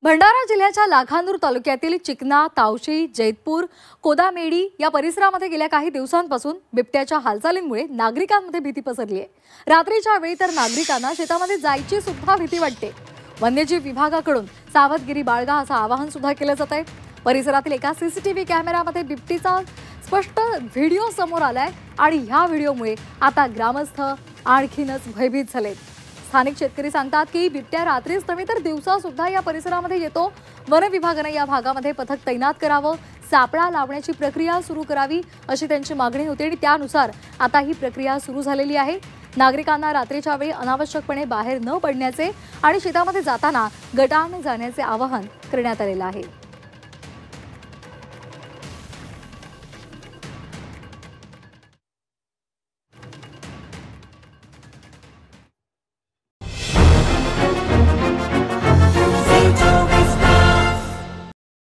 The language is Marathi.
भंडारा जिल्ह्याच्या लाखांदूर तालुक्यातील चिकना, तावशी, जैतपूर, कोदामेडी या परिसरामध्ये गेल्या काही दिवसांपासून बिबट्याच्या हालचालींमुळे नागरिकांमध्ये भीती पसरली आहे। रात्रीच्या वेळी तर नागरिकांना शेतामध्ये जायची सुद्धा भीती वाटते। वन्यजीव विभागाकडून सावधगिरी बाळगा असं आवाहन सुद्धा केलं जात आहे। परिसरातील एका सीसीटीव्ही कॅमेऱ्यामध्ये बिबटीचा स्पष्ट व्हिडिओ समोर आलाय आणि ह्या व्हिडिओमुळे आता ग्रामस्थ आणखीनच भयभीत झालेत। स्थानिक शेतकरी सांगतात की बिबट्या रात्रीच नव्हे तर दिवसा सुद्धा या परिसरामध्ये येतो। वन विभागाने या भागामध्ये पथक तैनात करावं, सापळा लावण्याची प्रक्रिया सुरू करावी अशी त्यांची मागणी होती आणि त्यानुसार आता ही प्रक्रिया सुरू झालेली आहे। नागरिकांना रात्रीच्या वेळी अनावश्यकपणे बाहेर न पडण्याचे आणि शेतामध्ये जाताना गटाने जाण्याचे आवाहन करण्यात आलेले आहे।